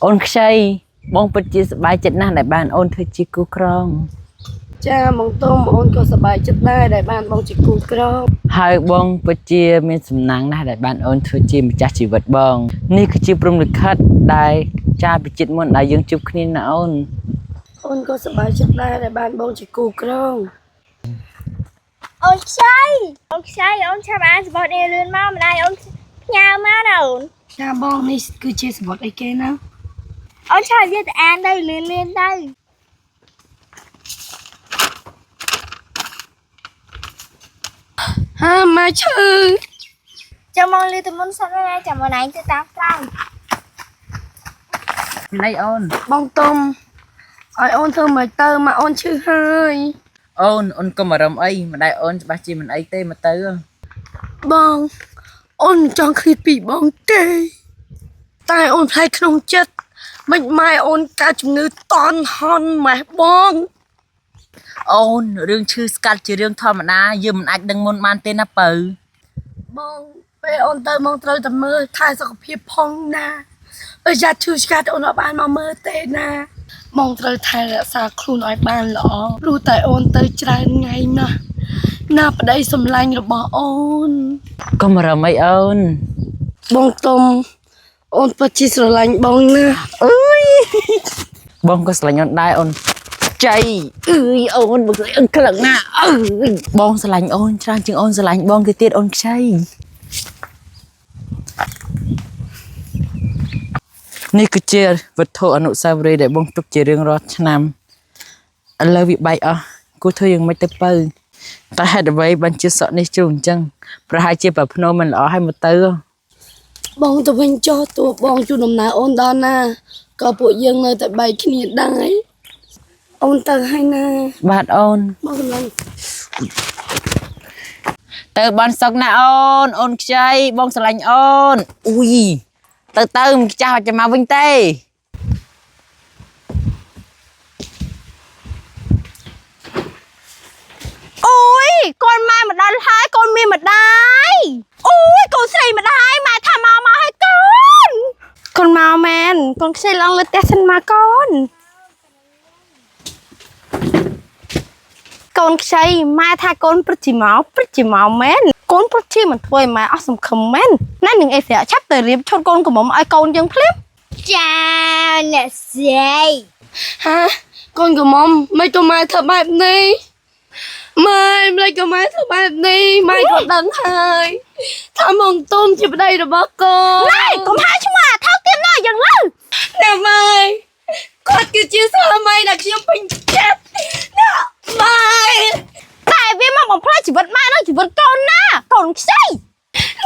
អូនខ្ចីបងពិតជាសប្បាយចិត្តណាស់ដែលបានអូនធ្វើជាគូក្រងចាបងទុំអូនក៏សប្បាយចិត្តដែរដែលបានបងជាគូក្រងហើយបងពិតជាមានសំណាងណាស់ដែលបានអូនធ្វើជាម្ចាស់ជីវិតបងនេះគឺជាព្រំលិខិតដែលចាពីចិត្តមុនដែលយើងជួបគ្នាណាអូនក៏សប្បាយចិត្តដែរដែលបានបងជាគូក្រងអូនខ្ចីអូនចាប់អានសបត់នេះលឿនមកម្ដាយអូនផ្ញើមកណាអូនចាបងនេះគឺជាសបត់អីគេណាអូនឆាវាទៅអានទៅលឿនទៅហាម៉ែឈឺចាំមកលឿនទៅមុនសិនណាចាំមកណៃទៅតាមក្រោយណៃអូនបងទុំឲ្យអូនធ្វើមិនទៅមកអូនឈឺហើយអូនកុំអារម្មណ៍អីម្ដាយអូនច្បាស់ជាមិនអីទេមកទៅបងអូនចង់ឃ្លាតពីបងទេតែអូនផ្លែក្នុងចិត្តមិនម៉ែអូនកើតជំងឺតន់ហន់ម៉ែបងអូនរឿងឈឺស្កាត់ជារឿងធម្មតាយើងមិនអាចដឹងមុនបានទេណាបើបងពេលអូនទៅមកត្រូវតែមើលថែសុខភាពផងណាបើយ៉ាត់ឈឺស្កាត់អូនអត់បានមកមើលទេណាបងត្រូវថែរក្សាខ្លួនឲ្យបានល្អព្រោះតែអូនទៅច្រើនថ្ងៃណាប្តីសម្លាញ់របស់អូនកុំអារម្មណ៍អីអូនបងទុំអូនពិតជាស្រឡាញ់បងណាអើយបងក៏ស្រឡាញ់អូនដែរអូនចៃអូនបើអឹងខ្លាំងណាស់បងស្រឡាញ់អូនច្រើនជាងអូនស្រឡាញ់បងទៅទៀតអូនខ្ចីនេះគឺជាវត្ថុអនុស្សាវរីយ៍ដែលបងទុកជារៀងរាល់ឆ្នាំឥឡូវវាបែកអស់គួរធ្វើយ៉ាងម៉េចទៅបើតែហេតុអ្វីបានជាសក់នេះជ្រុះអញ្ចឹងប្រហែលជាប្រភ្នោមិនល្អហើយមកទៅបងទៅវិញចុះតួបងជួនដំណើរអូនដល់ណាក៏ពួកយើងនៅតែបែកគ្នាដែរអូនទៅហើយណាបាទអូនបងកម្លាំងទៅបានសុកណាអូនខ្ចីបងស្រឡាញ់អូនអ៊ុយទៅមិនចាស់ចាំមកវិញទេអូយកូនម៉ែមកដល់ហើយកូនមានម្ដាយអូយកូនស្រីម្ដាយម៉ែថាមកហើយកូនមកមែនកូនខ្ចីឡើងលើផ្ទះសិនមកកូនកូនខ្ចីម៉ែថាកូនព្រឹកជាមកមែនកូនព្រឹកជាមិនធ្វើឲ្យម៉ែអស់សង្ឃឹមមែនណានឹងអីស្រាក់ឆាប់ទៅរៀបឈុតកូនកំមុំឲ្យកូនយើងភ្លាមចាអ្នកស្រីហាកូនកំមុំមិនក៏ម៉ែធ្វើបែបនេះម៉ែមិនក៏ម៉ែធ្វើបែបនេះម៉ែក៏ដឹងហើយថាមកទុំជាប្តីរបស់កូនណែកុំហៅឈ្មោះអាថោកទៀតណោះយ៉ាងលើណាម៉ែគាត់គឺជាស្វាមីដែលខ្ញុំពេញចិត្តណាម៉ែតែវាមកបំផ្លាញជីវិតម៉ែនិងជីវិតកូនណាកូនខ្ចី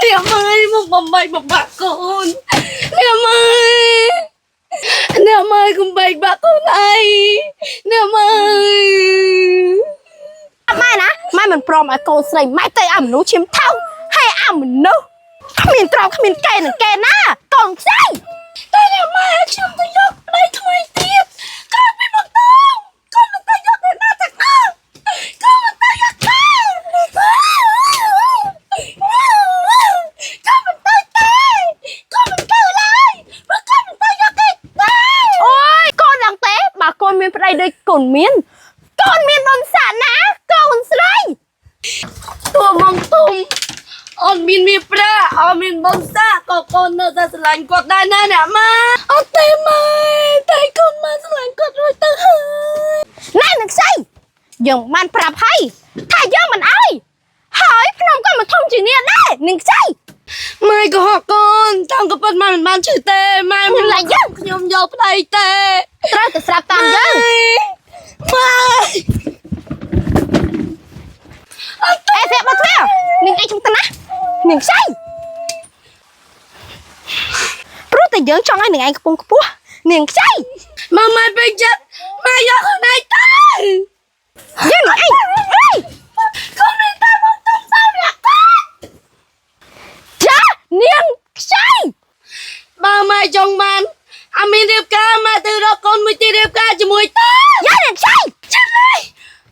នេះម៉ែមកបំបីបំបាក់កូននេះម៉ែកុំបែកបាក់កូនអីនេះម៉ែម៉ែមិនព្រមឲ្យកូនស្រីម៉ែទៅអាមនុស្សឈាមថោកហើយអាមនុស្សគ្មានត្រង់គ្មានកេរនឹងកេរណាកូនខ្ចីតែម៉ែខ្ញុំទៅយកប្តីថ្មីទៀតកូនពីមកតងកូនមិនទៅយកទៅណាទាំងអស់កូនមិនទៅយកទេកូនមិនទៅទេកូនមិនទៅឡើយបើកូនមិនទៅយកទេអូយកូនឡើងទេបើកូនមានប្តីដូចកូនមានបុណ្យសាណាកូនស្រីតួមកទុំអូនមានប្រាអូនមានបុណ្យសាក៏កូននៅតែស្រឡាញ់គាត់ដែរណាអ្នកម៉ាអត់ទេម៉ែតែកូនមកស្រឡាញ់គាត់រួចទៅហើយណែនឹងស្អីយើងបានប្រាប់ហើយថាយើងមិនអើយហើយភ្នំក៏មិនធំជាងនេះដែរនឹងស្អីម៉ែក៏ហកកូនតាមក៏ប៉ុតមិនបានជឿទេម៉ែមិនឡាញយើងខ្ញុំយកប្តីទេត្រូវតែស្រាប់តាមយើងម៉ែអេស្អាតមកធ្វើនឹងអីខ្ញុំទៅណានឹងស្អីព្រោះតែយើងចង់ឲ្យនឹងឯងខ្ពង់ខ្ពស់នាងខ្ចីម៉ែពេកចិត្តម៉ែយកខ្លួនឯងទៅយើងនឹងឯងកូននេះទៅមកទុំតាមអ្នកចានាងខ្ចីបើម៉ែចង់បានអាមានរៀបការម៉ែទៅរកកូនមួយទីរៀបការជាមួយតាយ៉ានាងខ្ចីចាំនេះ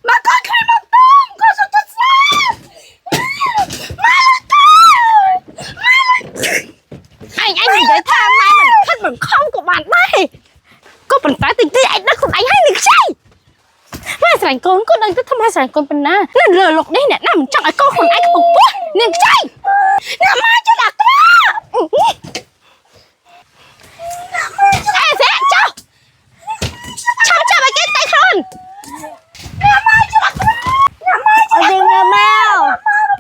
ម៉ែកូនគ្មានមកទុំកូនសុខចិត្តស្អាតម៉ែលើទៅអញនិយាយថាម៉ែមិនខិតមិនខំក៏បានដែរ ស្រឡាញ់កូនដឹងទៅធ្វើម៉េចស្រឡាញ់កូនប៉ុណ្ណានៅលើលោកនេះអ្នកណាមិនចង់ឲ្យកូនខ្លួនឯងកំពុងពោះនាងខ្ចីអ្នកម៉ែចុះដាក់ក្រអេសេចុះចាប់ឲ្យគេតែខ្លួនអ្នកម៉ែចុះដាក់ក្រអ្នកម៉ែចុះដាក់ក្រម៉ែ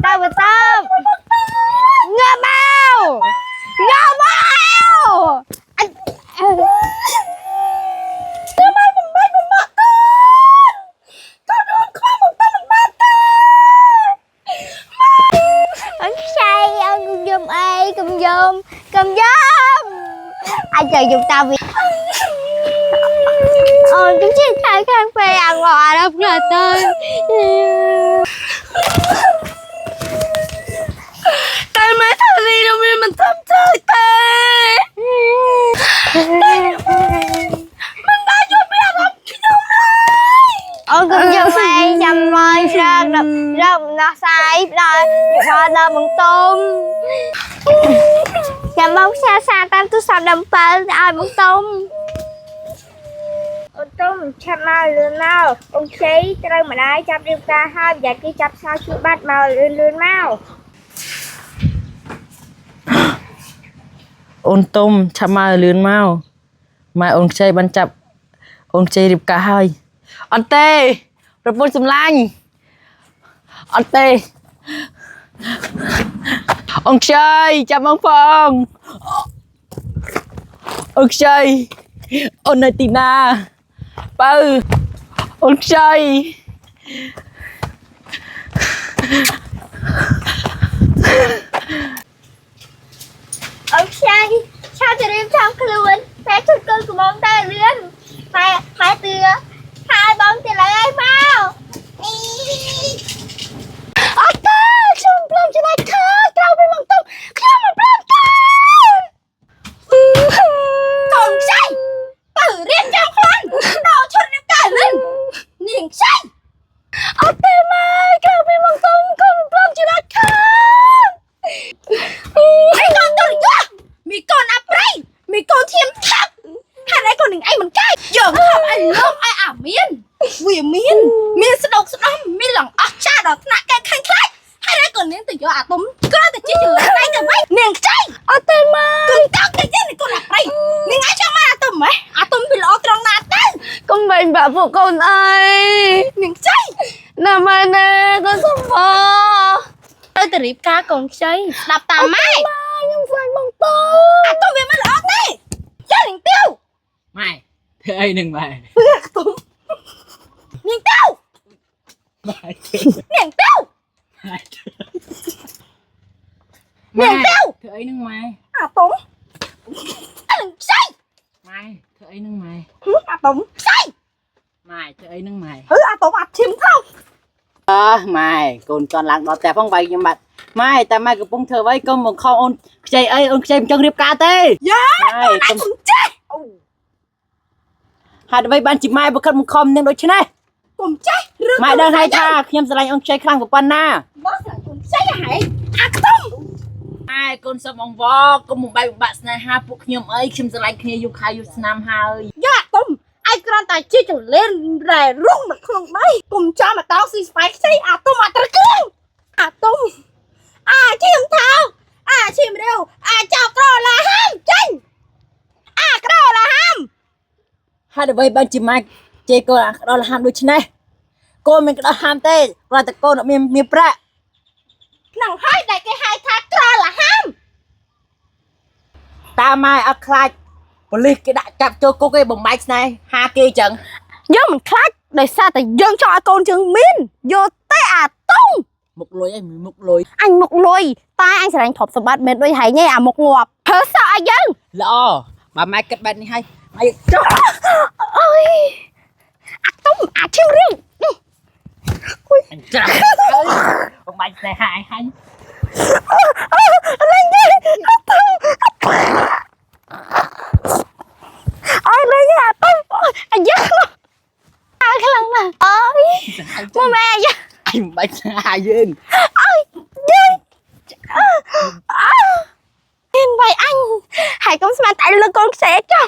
តើបតើងើម៉ៅងើម៉ៅអញanh chờ giùm tao vì cái chiếc thay khang phê ăn ngọt đâu là tôi tay mấy thằng gì đâu mình thâm chơi tay mình đã chuẩn bị làm cái gì cũng giùm mày chăm môi rơm nó sai rồi rồi đâu bằng tôm chăm bóng xa xa tam tôi sao đâm phơi ai bằng tôm tôm mình chăm mau lươn mau ông chí trời mà đây chăm điều ca hai giờ kia chăm sao chưa bắt màu lươn mau ôn tôm chăm mai lươn mau mai ôn chơi bắn chập ôn chơi điệp cả hai ôn tê rồi bôi sầm lanh ôn tê ông chơi chăm ông phong ông chơi ông này tina bơ ông chơi ông chơi sao cho đêm trong luôn mẹ chút cơn của mong ta lươn mẹ từ hai bóng thì lại ai mau Không làm cho này khá, tao bị mong tông, không mà làm tao Còn say, tử riêng trong con, đào chút nó cả lên Nhìn say Ở tên mai, tao bị mong tông, không làm cho này khá Mày còn tử nhá, mày còn áp rây, mày còn thiêm thấp Hai đấy còn đừng ai mình cay, giờ không ai lông ai ảo miên Vì miên sẽ độc, miên lòng ác cha đó, nạ cái khanh khách hai đứa còn nên từ chỗ túm có từ chỉ chữ đây cả mấy niềng chay ở tên mà cùng tao cái gì này con là đây niềng ai cho mà túm ấy túm bị lọ trong nát đấy con bệnh bà phụ con ơi niềng chay nằm mà nè con không phò tôi từ riệp ca còn chay đập tà mai nhưng phải bằng tôi túm về mới lọ đây cho niềng tiêu mai thế ai đừng mày túm niềng tiêu niềng tiêu Mày thử ấy nâng mày Túng Đừng say Mày thử ấy nâng mày Túng say Mày thử ấy nâng mày Túng chìm không Mày còn lặng đó tè phong bày nhưng mà Mày ta mày cứ bông thơ với con một không ôn chạy ấy ôn chạy chân riệp ca tê Mày con cũng chết Hãy với bạn chị Mai một không nên đối chứ này Cùng chết Mày đang hay tha khi em sẽ đánh ông chơi khăn của con na Bó sợ cùng chết hả Túng Ai con sao mong vó con một bài bạn này ha phụ nhầm ấy khi em sẽ đánh khi yêu khai yêu nam ha ơi Túng ai còn tài chia trở lên rè rung mà không bay Cùng cho mà tao xì phải xây Túng mà tao cưng Túng chìm thao chìm đều chào cỏ là ham chinh cỏ là ham Hai với bạn chị Mai chơi cô đó là ham đôi chân này cô mình đó ham tê rồi tại cô nó miền bạ Nằng hai đại cái hai thác cỏ là ham ta mai ở khai police cái đại chạm cho cô cái bồng bike này ha kia chẳng nhớ mình khác để sao tại dân cho con chừng miên vô tay Túng một lối anh một lối anh một lùi tay anh sẽ đánh thọp sầm bát mệt đôi hay nghe một ngọt hớ sao anh dân lo bà mai kết bạn hay mày ơi Túng chiêu riêng anh trời ơi bồng bike này hại anh lên đi ôi lên nha Túng anh dân cái lần này ơi mua mẹ chứ anh bạch hại dương ơi dân nhìn vậy anh hãy cũng xem tại lưng con sẽ cho